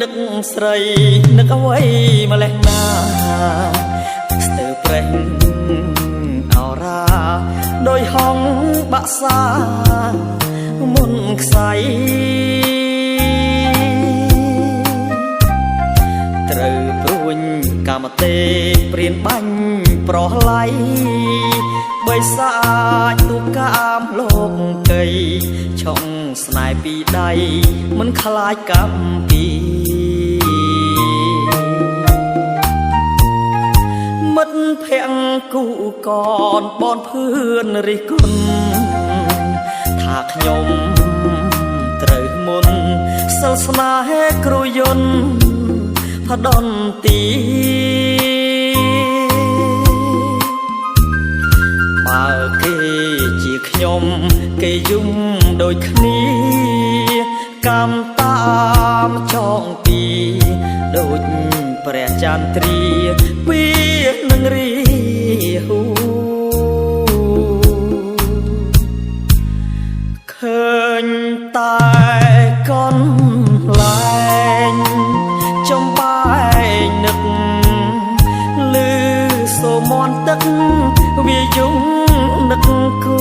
នឹកស្រីនឹកអ្វីម្លេះណាស្ទើរប្រេះអរាដោយហងបាក់សាមុនខ្សែត្រូវព្រួញកាមទេព្រៀនបាញ់ប្រឡ័យបីសាច់ទូកាមលោកកៃឆុងស្នេហ៍ពីដៃមិនខ្លាចកម្មពីមិត្តភក្តិគូកនបនភឿនរិះគន់ថាខ្ញុំត្រូវមុនសិលស្នេហ៍គ្រូយន្តផដន្ទីបើគេជាខ្ញុំគេយំដូចគ្នាកម្មតាមចងពីដូចព្រះចន្ទ្រាពីនឹងរីហូឃើញតែកនលែងចំបែកនឹកលឺសូមន់ទឹកវាយំនឹកគូ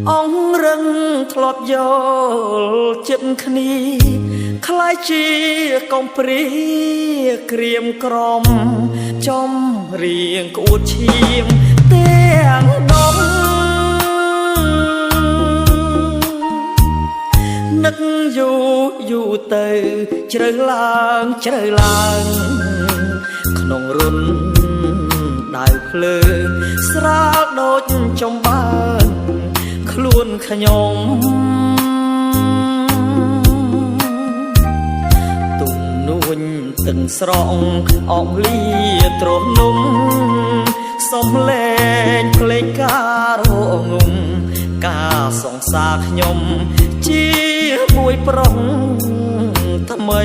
អងរឹងធ្លាប់យល់ចិត្តគ្នាខ្លាយជាកុំព្រាក្រៀមក្រំចំរៀងក្អួតឈាមទាំងដងនឹកយូរទៅជ្រៅឡើងក្នុងរុនដៅភ្លើងស្រាលដូចចំបើខ្លួនខ្ញុំទុំនួញទឹកស្រងអងលីទ្រនំសំលេងភ្លេងការងំការសង្សារខ្ញុំជាមួយប្រុសថ្មី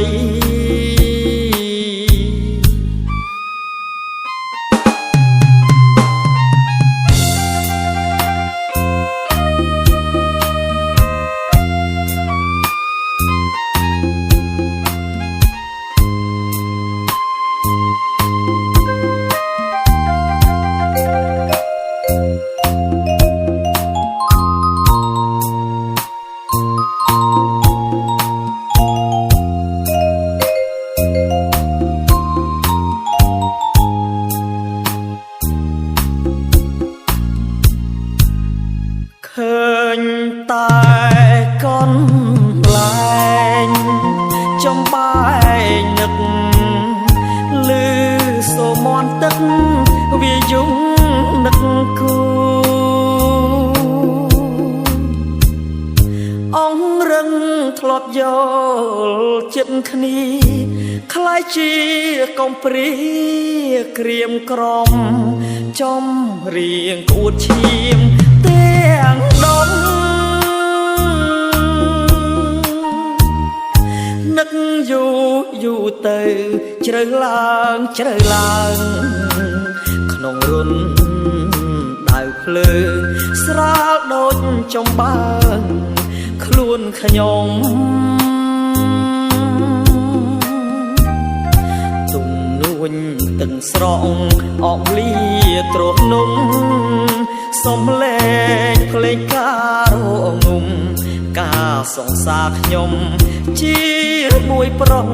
ឃើញតែកនលែងចំបែកនឹកលឺសូមន់ទឹកវាយំនឹកគូអងរឹងធ្លាប់យល់ចិត្តគ្នាខ្លាយជាកុំព្រាក្រៀមក្រំចំរៀងក្អួតឈាមទាំងដងនឹកយូរទៅជ្រៅឡើងក្នុងរុនដៅភ្លើងស្រាលដូចចំបើខ្លួនខ្ញុំទុំនួញទឹកស្រងអងលីទ្រនំសំលេងភ្លេងការងំការសង្សារខ្ញុំជាមួយប្រុស